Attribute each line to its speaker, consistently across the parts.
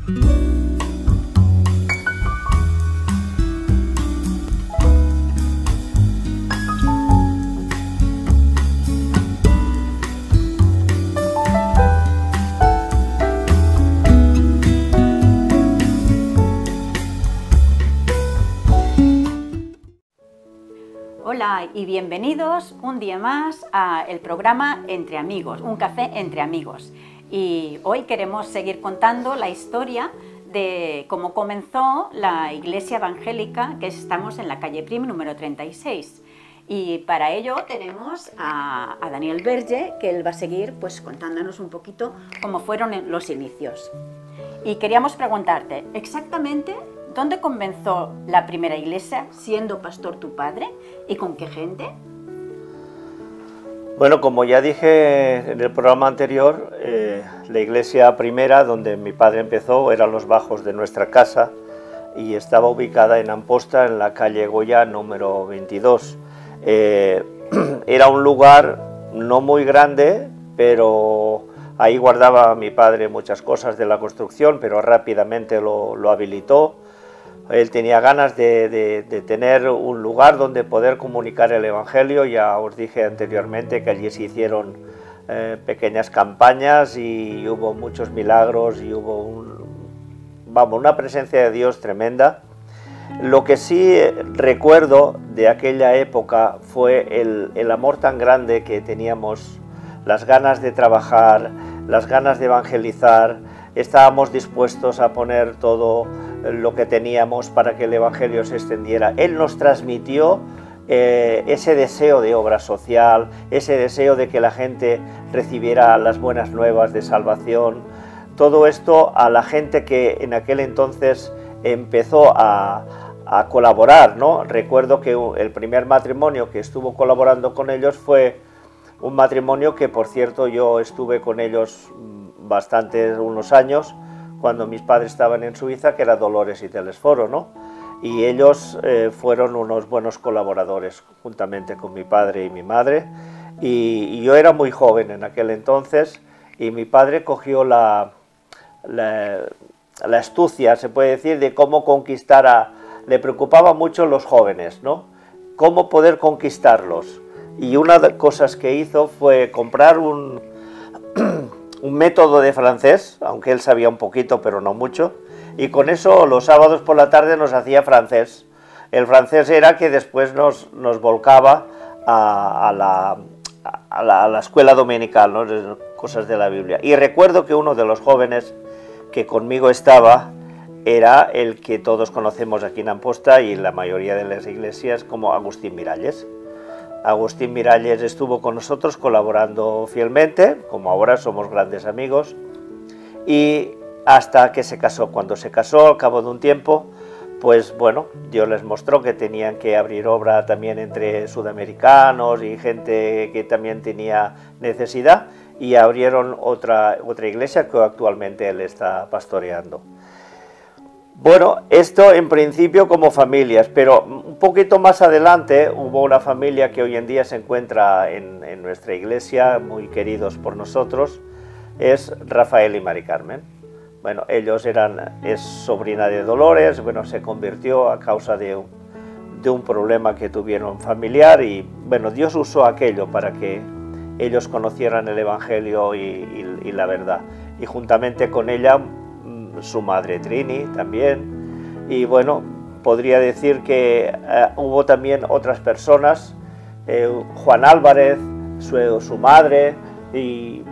Speaker 1: Hola y bienvenidos un día más al programa Entre Amigos, un café entre amigos. Y hoy queremos seguir contando la historia de cómo comenzó la iglesia evangélica, que estamos en la calle Prim número 36. Y para ello tenemos a Daniel Verge, que él va a seguir pues contándonos un poquito cómo fueron los inicios. Y queríamos preguntarte, exactamente, ¿dónde comenzó la primera iglesia, siendo pastor tu padre, y con qué gente?
Speaker 2: Bueno, como ya dije en el programa anterior, la iglesia primera donde mi padre empezó eran los bajos de nuestra casa y estaba ubicada en Amposta, en la calle Goya número 22. Era un lugar no muy grande, pero ahí guardaba mi padre muchas cosas de la construcción, pero rápidamente lo habilitó. Él tenía ganas de tener un lugar donde poder comunicar el Evangelio. Ya os dije anteriormente que allí se hicieron pequeñas campañas y hubo muchos milagros y hubo una presencia de Dios tremenda. Lo que sí recuerdo de aquella época fue el amor tan grande que teníamos, las ganas de trabajar, las ganas de evangelizar. Estábamos dispuestos a poner todo lo que teníamos para que el Evangelio se extendiera. Él nos transmitió ese deseo de obra social, ese deseo de que la gente recibiera las buenas nuevas de salvación. Todo esto a la gente que en aquel entonces empezó a colaborar, ¿no? Recuerdo que el primer matrimonio que estuvo colaborando con ellos fue un matrimonio que, por cierto, yo estuve con ellos unos años, cuando mis padres estaban en Suiza, que era Dolores y Telesforo, ¿no? Y ellos fueron unos buenos colaboradores, juntamente con mi padre y mi madre, y yo era muy joven en aquel entonces, y mi padre cogió la astucia, se puede decir, de cómo conquistar le preocupaba mucho los jóvenes, ¿no? Cómo poder conquistarlos, y una de las cosas que hizo fue comprar un método de francés, aunque él sabía un poquito, pero no mucho, y con eso los sábados por la tarde nos hacía francés. El francés era que después nos volcaba a la escuela dominical, ¿no? Cosas de la Biblia. Y recuerdo que uno de los jóvenes que conmigo estaba era el que todos conocemos aquí en Amposta y en la mayoría de las iglesias como Agustín Miralles. Agustín Miralles estuvo con nosotros colaborando fielmente, como ahora somos grandes amigos, y hasta que se casó. Cuando se casó, al cabo de un tiempo, pues bueno, Dios les mostró que tenían que abrir obra también entre sudamericanos y gente que también tenía necesidad, y abrieron otra iglesia que actualmente él está pastoreando. Bueno, esto en principio como familias, pero un poquito más adelante hubo una familia que hoy en día se encuentra en nuestra iglesia, muy queridos por nosotros, es Rafael y Mari Carmen. Bueno, es sobrina de Dolores, bueno, se convirtió a causa de un problema que tuvieron familiar y, bueno, Dios usó aquello para que ellos conocieran el Evangelio y la verdad. Y juntamente con ella, su madre Trini también, y bueno, podría decir que hubo también otras personas, Juan Álvarez, su madre y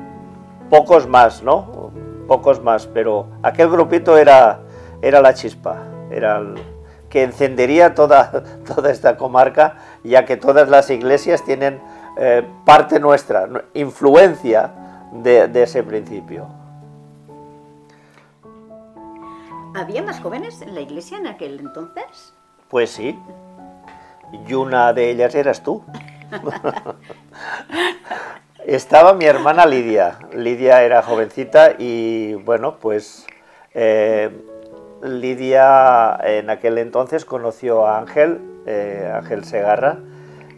Speaker 2: pocos más, ¿no? Pocos más, pero aquel grupito era la chispa, era el que encendería toda esta comarca, ya que todas las iglesias tienen parte nuestra, influencia de ese principio.
Speaker 1: ¿Había más jóvenes en la iglesia en aquel entonces?
Speaker 2: Pues sí, y una de ellas eras tú. Estaba mi hermana Lidia. Lidia era jovencita y bueno, pues Lidia en aquel entonces conoció a Ángel Segarra,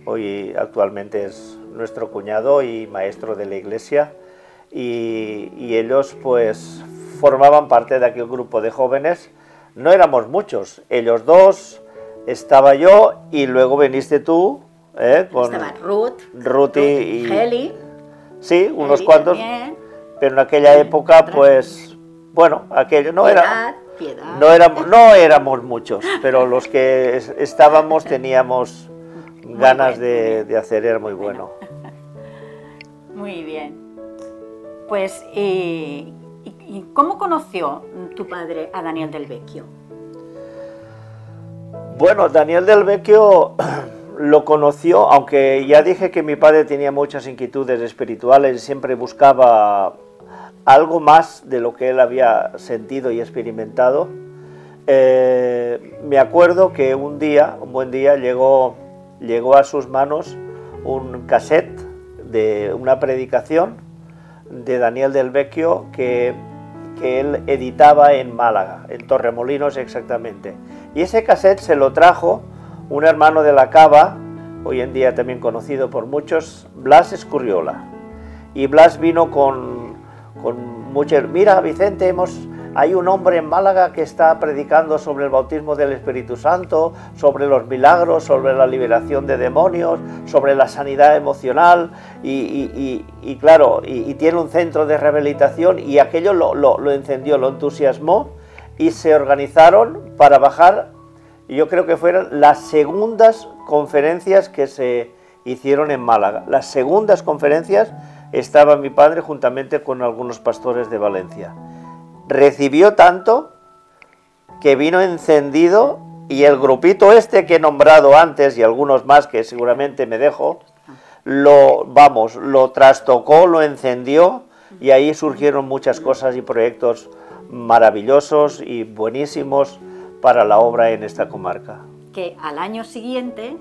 Speaker 2: hoy actualmente es nuestro cuñado y maestro de la iglesia, y ellos pues formaban parte de aquel grupo de jóvenes. No éramos muchos, ellos dos, estaba yo y luego viniste tú, con
Speaker 1: Estaba Ruth
Speaker 2: y
Speaker 1: Heli.
Speaker 2: Sí, unos
Speaker 1: Heli
Speaker 2: cuantos,
Speaker 1: también.
Speaker 2: pero en aquella época, pues, bueno, aquello no era...
Speaker 1: Piedad.
Speaker 2: No éramos muchos, pero los que estábamos teníamos ganas de hacer, era muy bueno.
Speaker 1: Muy bien. Pues, ¿y cómo conoció tu padre a Daniel Del Vecchio?
Speaker 2: Bueno, Daniel Del Vecchio lo conoció, aunque ya dije que mi padre tenía muchas inquietudes espirituales y siempre buscaba algo más de lo que él había sentido y experimentado. Me acuerdo que un buen día, llegó a sus manos un cassette de una predicación de Daniel Del Vecchio que él editaba en Málaga, en Torremolinos exactamente. Y ese cassette se lo trajo un hermano de la Cava, hoy en día también conocido por muchos, Blas Escurriola. Y Blas vino con mucho... Mira, Vicente, hay un hombre en Málaga que está predicando sobre el bautismo del Espíritu Santo, sobre los milagros, sobre la liberación de demonios, sobre la sanidad emocional y claro, tiene un centro de rehabilitación, y aquello lo encendió, lo entusiasmó, y se organizaron para bajar. Yo creo que fueron las segundas conferencias que se hicieron en Málaga. Las segundas conferencias estaba mi padre juntamente con algunos pastores de Valencia. Recibió tanto que vino encendido, y el grupito este que he nombrado antes y algunos más que seguramente me dejo, lo trastocó, lo encendió, y ahí surgieron muchas cosas y proyectos maravillosos y buenísimos para la obra en esta comarca.
Speaker 1: Que al año siguiente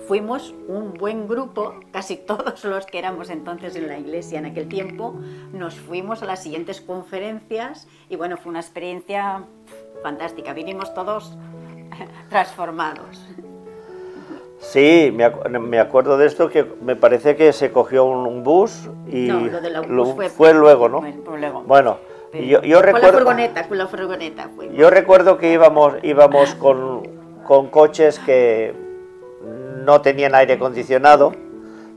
Speaker 1: fuimos un buen grupo, casi todos los que éramos entonces en la iglesia en aquel tiempo, nos fuimos a las siguientes conferencias y bueno, fue una experiencia fantástica, vinimos todos transformados.
Speaker 2: Sí, me acuerdo de esto, que me parece que se cogió un bus y
Speaker 1: no, lo del bus
Speaker 2: fue luego, ¿no?
Speaker 1: Fue luego.
Speaker 2: Bueno, yo recuerdo...
Speaker 1: Con la furgoneta fuimos.
Speaker 2: Yo recuerdo que íbamos con coches que no tenían aire acondicionado,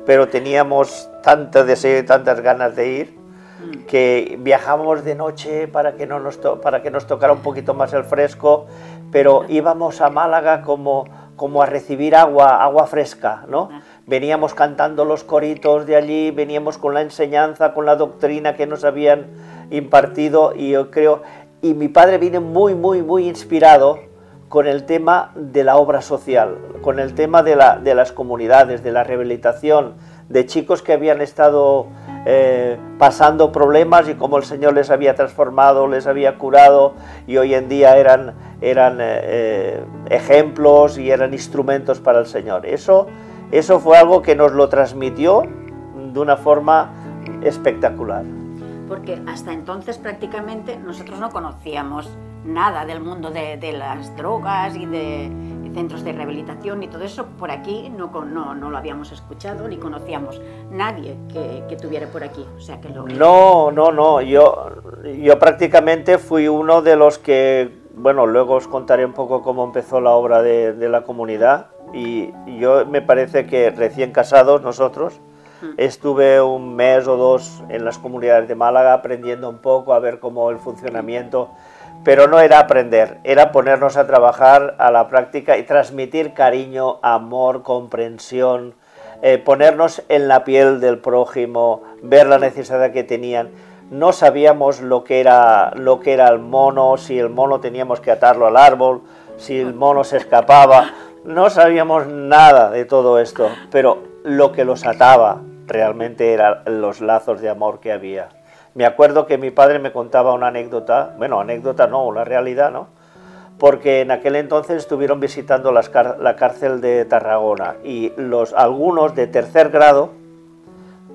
Speaker 2: pero teníamos tanto deseo y tantas ganas de ir, que viajábamos de noche para que nos tocara un poquito más el fresco, pero íbamos a Málaga como a recibir agua fresca, ¿no? Veníamos cantando los coritos de allí, veníamos con la enseñanza, con la doctrina que nos habían impartido, y yo creo, y mi padre viene muy inspirado con el tema de la obra social, con el tema de las comunidades, de la rehabilitación, de chicos que habían estado pasando problemas y cómo el Señor les había transformado, les había curado, y hoy en día eran ejemplos y eran instrumentos para el Señor. Eso fue algo que nos lo transmitió de una forma espectacular.
Speaker 1: Porque hasta entonces prácticamente nosotros no conocíamos nada del mundo de las drogas y de centros de rehabilitación y todo eso. Por aquí no lo habíamos escuchado ni conocíamos nadie que tuviera por aquí. O sea que
Speaker 2: No, yo prácticamente fui uno de los que, bueno, luego os contaré un poco cómo empezó la obra de la comunidad, y yo me parece que recién casados nosotros, estuve un mes o dos en las comunidades de Málaga aprendiendo un poco a ver cómo el funcionamiento, pero no era aprender, era ponernos a trabajar a la práctica y transmitir cariño, amor, comprensión, ponernos en la piel del prójimo, ver la necesidad que tenían. No sabíamos lo que era el mono, si el mono teníamos que atarlo al árbol, si el mono se escapaba, no sabíamos nada de todo esto, pero lo que los ataba realmente eran los lazos de amor que había. Me acuerdo que mi padre me contaba una anécdota, bueno, anécdota no, una realidad, ¿no? Porque en aquel entonces estuvieron visitando la cárcel de Tarragona, y algunos de tercer grado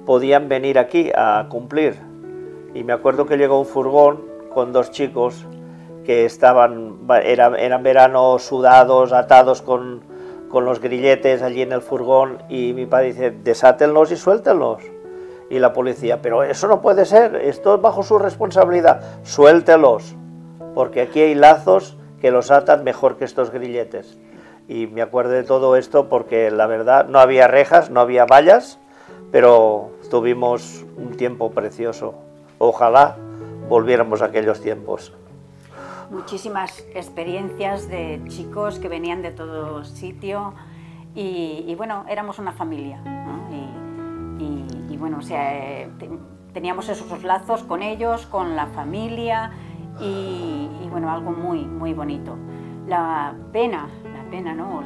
Speaker 2: podían venir aquí a cumplir. Y me acuerdo que llegó un furgón con dos chicos que eran veranos sudados, atados con los grilletes allí en el furgón, y mi padre dice, desátenlos y suéltenlos. Y la policía, pero eso no puede ser, esto es bajo su responsabilidad, suéltelos, porque aquí hay lazos que los atan mejor que estos grilletes. Y me acuerdo de todo esto porque la verdad no había rejas, no había vallas, pero tuvimos un tiempo precioso. Ojalá volviéramos a aquellos tiempos.
Speaker 1: Muchísimas experiencias de chicos que venían de todo sitio y bueno, éramos una familia, ¿no? Y bueno, o sea, teníamos esos lazos con ellos, con la familia y bueno, algo muy, muy bonito. La pena, ¿no?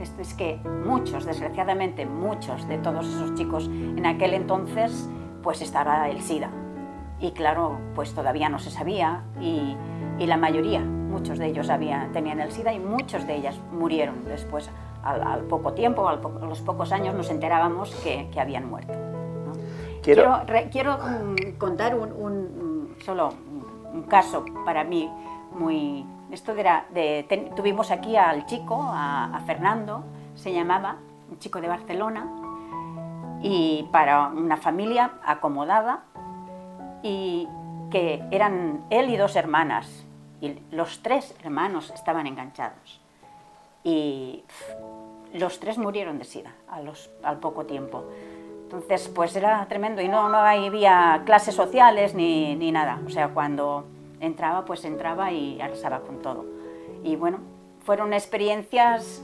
Speaker 1: Es que muchos, desgraciadamente, muchos de todos esos chicos en aquel entonces, pues estaba el SIDA. Y claro, pues todavía no se sabía y la mayoría, muchos de ellos tenían el SIDA y muchos de ellas murieron después. Al poco tiempo, a los pocos años nos enterábamos que habían muerto, ¿no? Quiero contar solo un caso para mí muy... Esto tuvimos aquí al chico, a Fernando, se llamaba, un chico de Barcelona, y para una familia acomodada, y que eran él y dos hermanas, y los tres hermanos estaban enganchados. Y los tres murieron de SIDA al poco tiempo. Entonces, pues era tremendo y no había clases sociales ni nada. O sea, cuando entraba, pues entraba y arrasaba con todo. Y bueno, fueron experiencias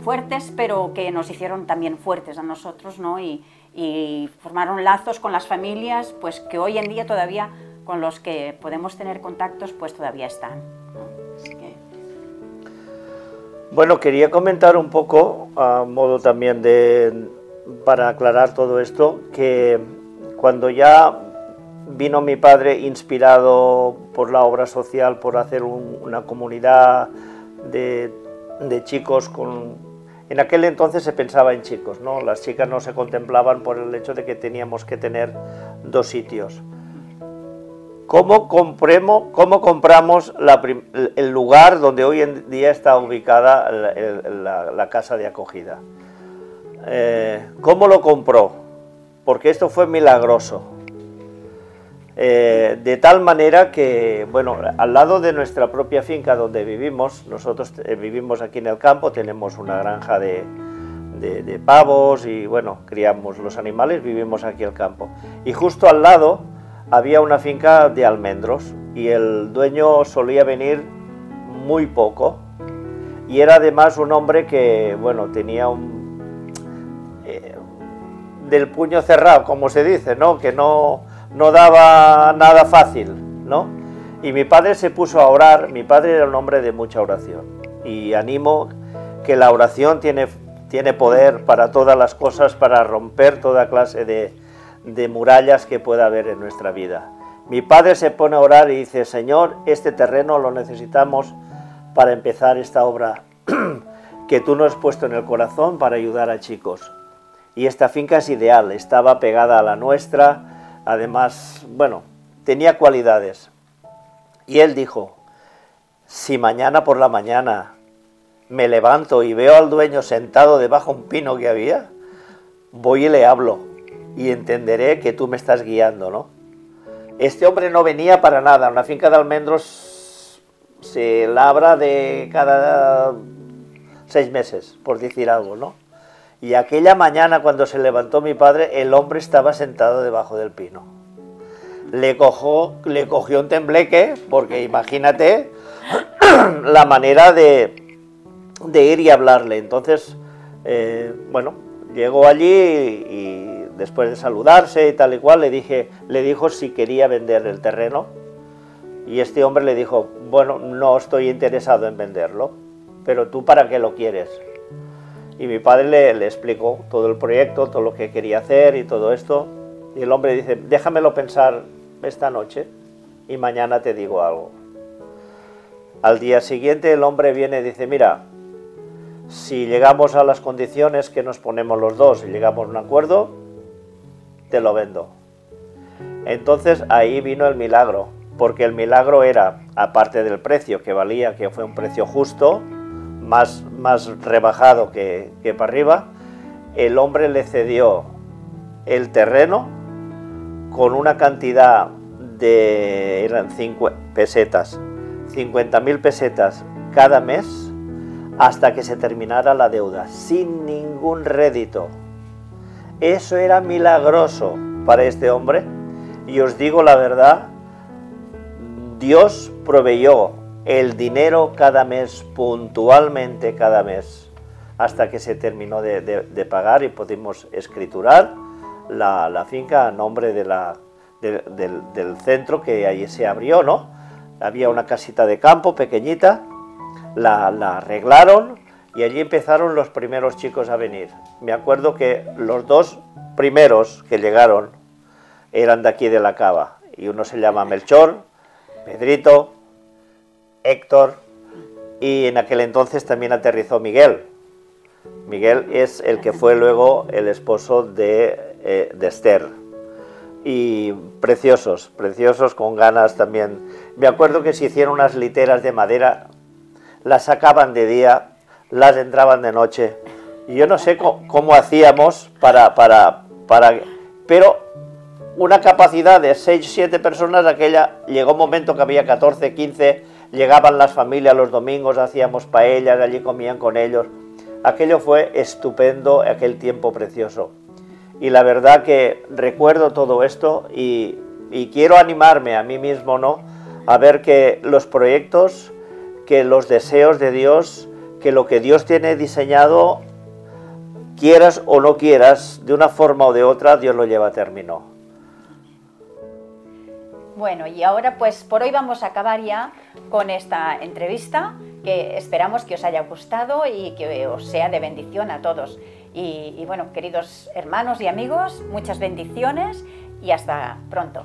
Speaker 1: fuertes, pero que nos hicieron también fuertes a nosotros, ¿no? Y formaron lazos con las familias, pues que hoy en día todavía con los que podemos tener contactos, pues todavía están, ¿no? Así que...
Speaker 2: Bueno, quería comentar un poco, a modo también para aclarar todo esto, que cuando ya vino mi padre inspirado por la obra social, por hacer una comunidad de chicos en aquel entonces se pensaba en chicos, ¿no? Las chicas no se contemplaban por el hecho de que teníamos que tener dos sitios. ¿Cómo compramos el lugar donde hoy en día está ubicada la casa de acogida? ¿Cómo lo compró? Porque esto fue milagroso. De tal manera que, bueno, al lado de nuestra propia finca donde vivimos, nosotros vivimos aquí en el campo, tenemos una granja de pavos y, bueno, criamos los animales, vivimos aquí en el campo. Y justo al lado había una finca de almendros y el dueño solía venir muy poco y era además un hombre que, bueno, tenía del puño cerrado, como se dice, ¿no? Que no daba nada fácil, ¿no? Y mi padre se puso a orar. Mi padre era un hombre de mucha oración y animo que la oración tiene poder para todas las cosas, para romper toda clase de murallas que pueda haber en nuestra vida. Mi padre se pone a orar y dice: Señor, este terreno lo necesitamos para empezar esta obra que tú nos has puesto en el corazón para ayudar a chicos. Y esta finca es ideal, estaba pegada a la nuestra, además, bueno, tenía cualidades. Y él dijo: si mañana por la mañana me levanto y veo al dueño sentado debajo de un pino que había, voy y le hablo y entenderé que tú me estás guiando, ¿no? Este hombre no venía para nada. Una finca de almendros se labra de cada 6 meses, por decir algo, ¿no? Y aquella mañana, cuando se levantó mi padre, el hombre estaba sentado debajo del pino. Le cogió un tembleque, porque imagínate la manera de ir y hablarle. Entonces, bueno, llegó allí y después de saludarse y tal y cual, le dijo si quería vender el terreno. Y este hombre le dijo: bueno, no estoy interesado en venderlo, pero ¿tú para qué lo quieres? Y mi padre le explicó todo el proyecto, todo lo que quería hacer y todo esto. Y el hombre dice: déjamelo pensar esta noche y mañana te digo algo. Al día siguiente el hombre viene y dice: mira, si llegamos a las condiciones que nos ponemos los dos y llegamos a un acuerdo, te lo vendo. Entonces ahí vino el milagro, porque el milagro era, aparte del precio que valía, que fue un precio justo, más rebajado que para arriba, el hombre le cedió el terreno con una cantidad de, eran pesetas, 50.000 pesetas cada mes, hasta que se terminara la deuda, sin ningún rédito. Eso era milagroso para este hombre, y os digo la verdad, Dios proveyó el dinero cada mes, puntualmente cada mes, hasta que se terminó de pagar y pudimos escriturar la finca a nombre del centro que allí se abrió, ¿no? Había una casita de campo pequeñita, la arreglaron y allí empezaron los primeros chicos a venir. Me acuerdo que los dos primeros que llegaron eran de aquí de la Cava, y uno se llama Melchor, Pedrito, Héctor, y en aquel entonces también aterrizó Miguel. Miguel es el que fue luego el esposo de Esther. Y preciosos, preciosos, con ganas también. Me acuerdo que se hicieron unas literas de madera, las sacaban de día, las entraban de noche, y yo no sé cómo hacíamos pero una capacidad de 6-7 personas, aquella, llegó un momento que había 14, 15, llegaban las familias los domingos, hacíamos paellas, allí comían con ellos. Aquello fue estupendo, aquel tiempo precioso. Y la verdad que recuerdo todo esto y quiero animarme a mí mismo, ¿no?, a ver que los proyectos, que los deseos de Dios, que lo que Dios tiene diseñado, quieras o no quieras, de una forma o de otra, Dios lo lleva a término.
Speaker 1: Bueno, y ahora pues por hoy vamos a acabar ya con esta entrevista, que esperamos que os haya gustado y que os sea de bendición a todos. Y bueno, queridos hermanos y amigos, muchas bendiciones y hasta pronto.